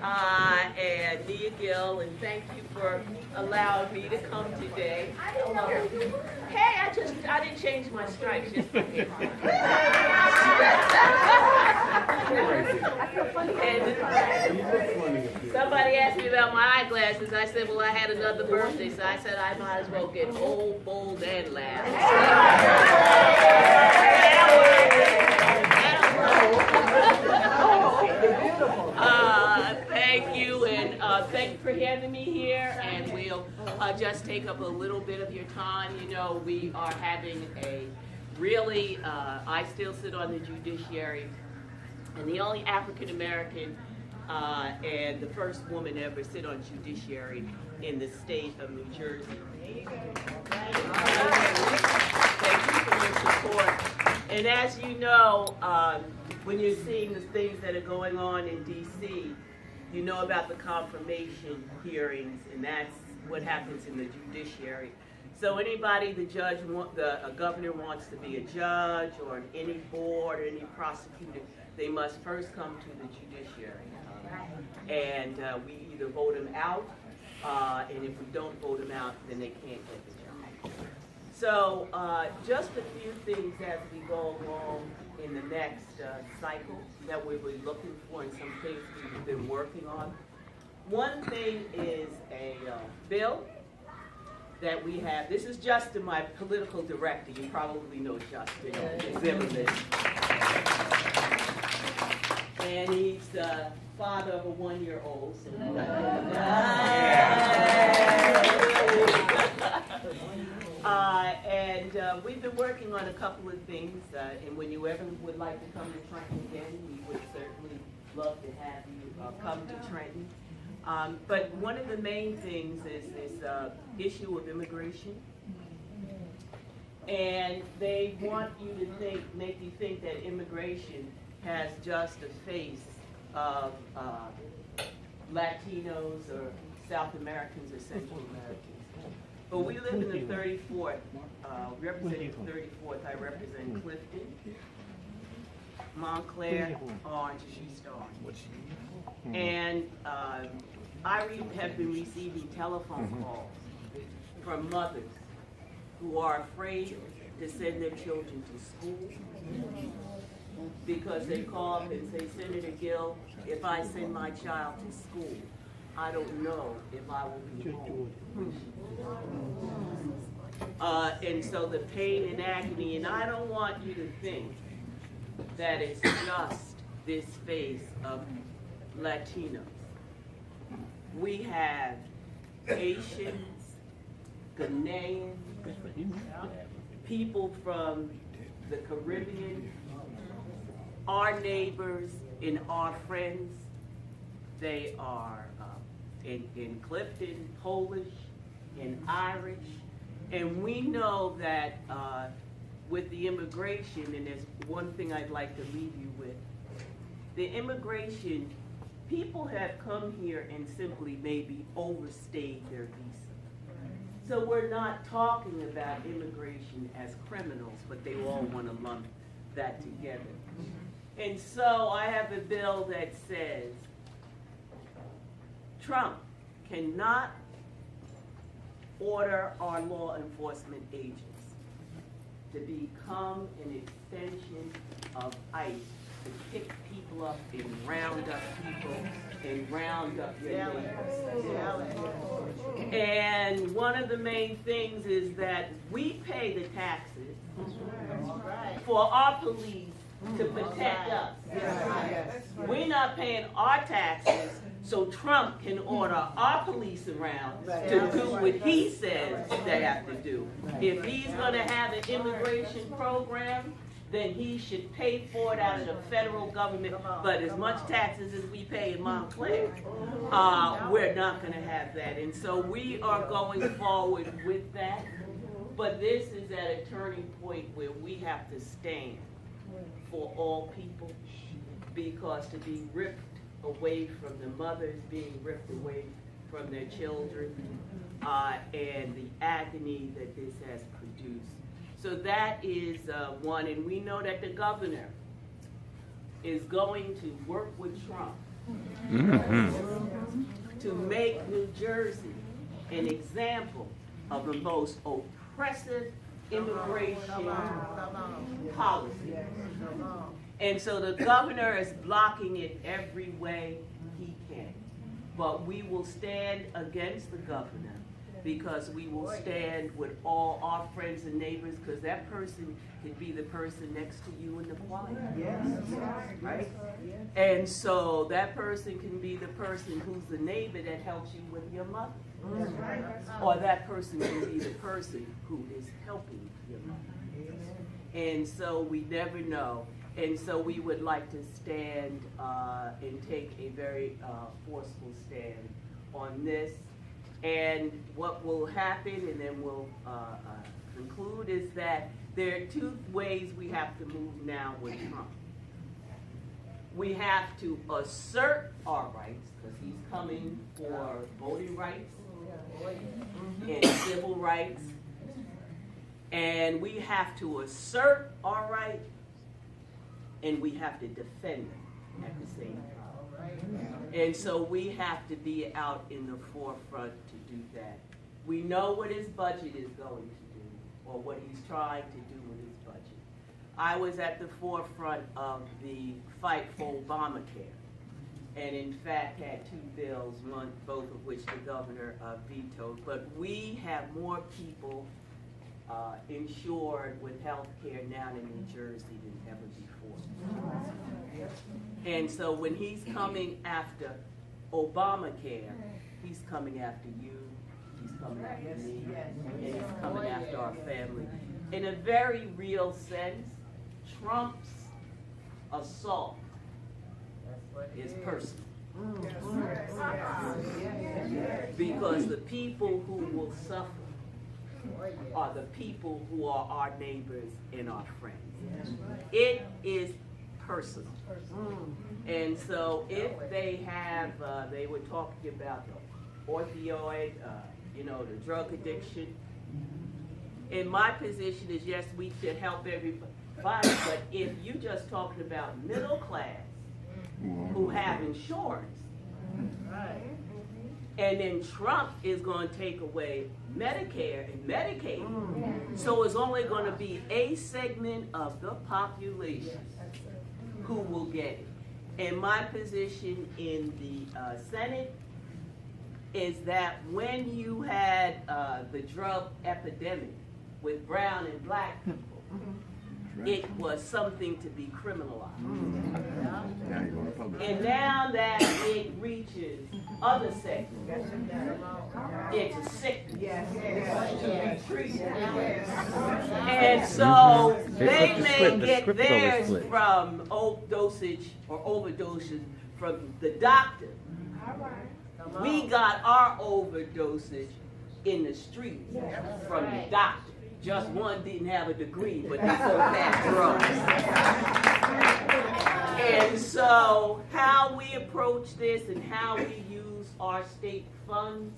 and Nia Gill, and thank you for allowing me to come today. Hey, I didn't change my stripes. Just for me. And somebody asked me about my eyeglasses. I said, well, I had another birthday, so I said I might as well get old, bold, and loud. Thank you, and thank you for having me here, and we'll just take up a little bit of your time. You know, we are having a really, I still sit on the judiciary, and the only African-American and the first woman ever sit on judiciary in the state of New Jersey. Thank you for your support. And as you know, when you're seeing the things that are going on in D.C., you know about the confirmation hearings, and that's what happens in the judiciary. So anybody the governor wants to be a judge or on any board or any prosecutor, they must first come to the judiciary. And we either vote them out, and if we don't vote them out, then they can't get the job. So just a few things as we go along in the next cycle that we'll be looking for, and some things we've been working on. One thing is a bill that we have. This is Justin, my political director. You probably know Justin Zimmerman. And he's the father of a 1-year-old. And we've been working on a couple of things, and when you ever would like to come to Trenton again, we would certainly love to have you come to Trenton. But one of the main things is this issue of immigration. And they want you to make you think that immigration has just a face of Latinos or South Americans or Central Americans. But we live in the 34th, representing the 34th, I represent Clifton, Montclair, Orange, and East Orange. And I have been receiving telephone calls from mothers who are afraid to send their children to school because they call and say, Senator Gill, if I send my child to school, I don't know if I will be home. And so the pain and agony, and I don't want you to think that it's just this face of Latinos. We have Haitians, Ghanaians, people from the Caribbean, our neighbors and our friends. They are in Clifton, Polish, and Irish. And we know that with the immigration, and there's one thing I'd like to leave you with, the immigration, people have come here and simply maybe overstayed their visa. So we're not talking about immigration as criminals, but they all want to lump that together. And so I have a bill that says Trump cannot order our law enforcement agents to become an extension of ICE to pick people up and round up people and round up their neighbors. And one of the main things is that we pay the taxes for our police to protect us. We're not paying our taxes so Trump can order our police around to do what he says they have to do. If he's going to have an immigration program, then he should pay for it out of the federal government. But as much taxes as we pay in Montclair, we're not going to have that. And so we are going forward with that. But this is at a turning point where we have to stand for all people, because to be ripped away from the mothers, being ripped away from their children, and the agony that this has produced. So that is one, and we know that the governor is going to work with Trump to make New Jersey an example of the most oppressive immigration policy. And so the governor is blocking it every way he can. But we will stand against the governor, because we will stand with all our friends and neighbors, because that person could be the person next to you in the choir. Yes. Right? And so that person can be the person who's the neighbor that helps you with your mother. Or that person can be the person who is helping your mother. And so we never know. And so we would like to stand and take a very forceful stand on this. And what will happen, and then we'll conclude, is that there are two ways we have to move now with Trump. We have to assert our rights, because he's coming for voting rights and civil rights. And we have to assert our rights, and we have to defend them at the same time. And so we have to be out in the forefront to do that. We know what his budget is going to do, or what he's trying to do with his budget. I was at the forefront of the fight for Obamacare, and in fact had two bills, both of which the governor vetoed. But we have more people insured with health care now in New Jersey than ever before. And so when he's coming after Obamacare, he's coming after you, he's coming after me, and he's coming after our family. In a very real sense, Trump's assault is personal. Because the people who will suffer are the people who are our neighbors and our friends. It is personal. And so if they have, they were talking about the opioid, the drug addiction. And my position is, yes, we should help everybody, but if you just talking about middle class who have insurance, and then Trump is going to take away Medicare and Medicaid, so it's only going to be a segment of the population who will get it. And my position in the Senate is that when you had the drug epidemic with brown and black people, it was something to be criminalized. And now that it reaches other sectors, it's a sickness to be treated. And so they may get theirs from dosage or overdoses from the doctor. We got our overdosage in the streets from the doctor. Just one didn't have a degree, but they both had drugs. And so how we approach this and how we use our state funds,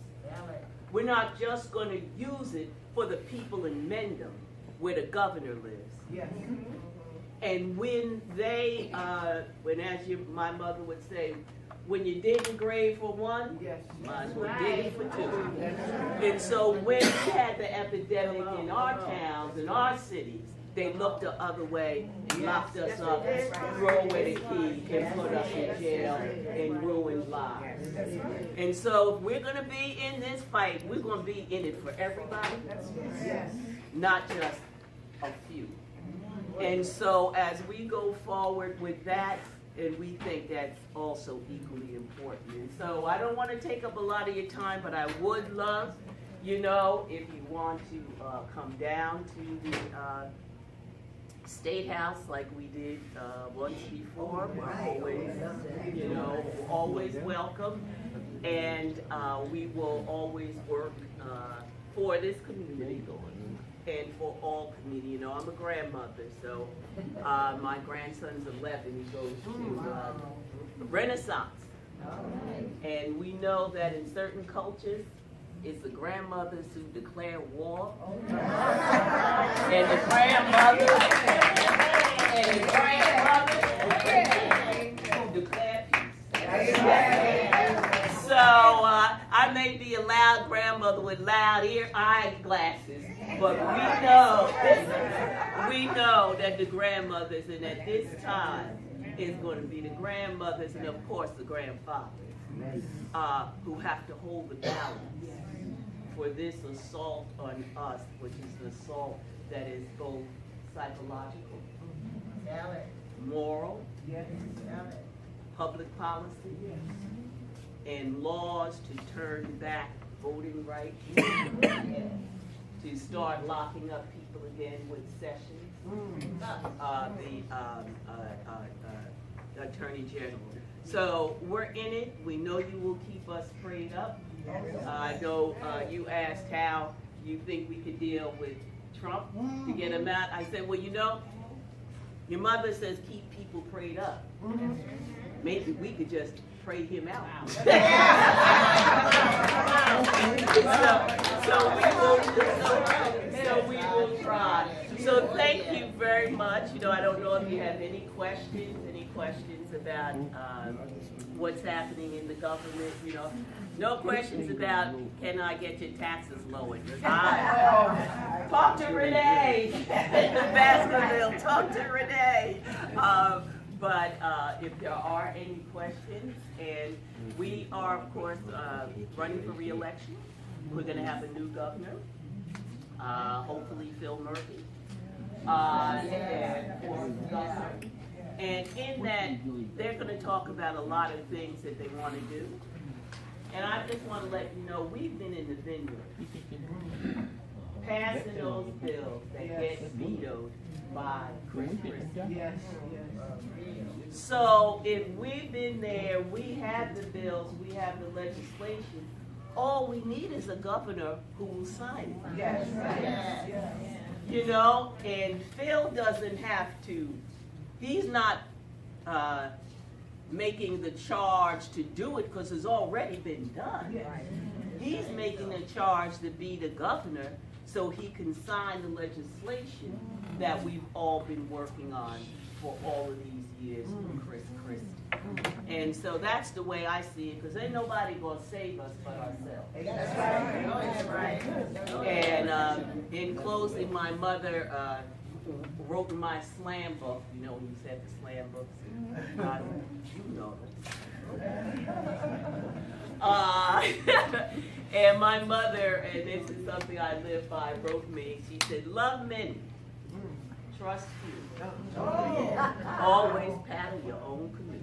we're not just going to use it for the people in Mendham, where the governor lives. And when they, my mother would say, when you dig a grave for one, might as well dig it for two. And so when we had the epidemic in our towns, in our cities, they looked the other way and locked us up, throw away the key, and put us in jail and ruined lives. And so if we're going to be in this fight, we're going to be in it for everybody, not just a few. And so as we go forward with that, and we think that's also equally important. And so I don't want to take up a lot of your time, but I would love, if you want to come down to the State House like we did once before. We're always welcome. And we will always work for this community and for all community. I'm a grandmother, so my grandson's 11. He goes to Renaissance. And we know that in certain cultures, it's the grandmothers who declare war, and the grandmothers who declare peace. So may be a loud grandmother with loud eyeglasses, but we know that the grandmothers, and at this time, is going to be the grandmothers and, of course, the grandfathers who have to hold the balance for this assault on us, which is an assault that is both psychological, moral, public policy, and laws to turn back voting rights, to start locking up people again with Sessions, the Attorney General. So we're in it. We know you will keep us prayed up. I know you asked how you think we could deal with Trump to get him out. I said, well, you know, your mother says keep people prayed up. Maybe we could just pray him out. So we will try. So thank you very much. You know, I don't know if you have any questions about what's happening in the government. You know, no questions about can I get your taxes lowered? Talk to Renee in the Baskerville. Talk to Renee. But if there are any questions, and we are, of course, running for re-election. We're going to have a new governor, hopefully Phil Murphy. And in that, they're going to talk about a lot of things that they want to do. And I just want to let you know, we've been in the vineyard, passing those bills that get vetoed by Chris Christie. So if we've been there, we have the bills, we have the legislation, all we need is a governor who will sign it. You know, and Phil doesn't have to, he's not making the charge to do it because it's already been done. He's making a charge to be the governor so he can sign the legislation that we've all been working on for all of these years with Chris Christie. And so that's the way I see it, because ain't nobody going to save us but ourselves. That's right. And in closing, my mother wrote in my slam book, you know, when you said the slam books, you know them. And my mother, and this is something I live by, wrote me, she said, love many, trust few, always paddle your own canoe.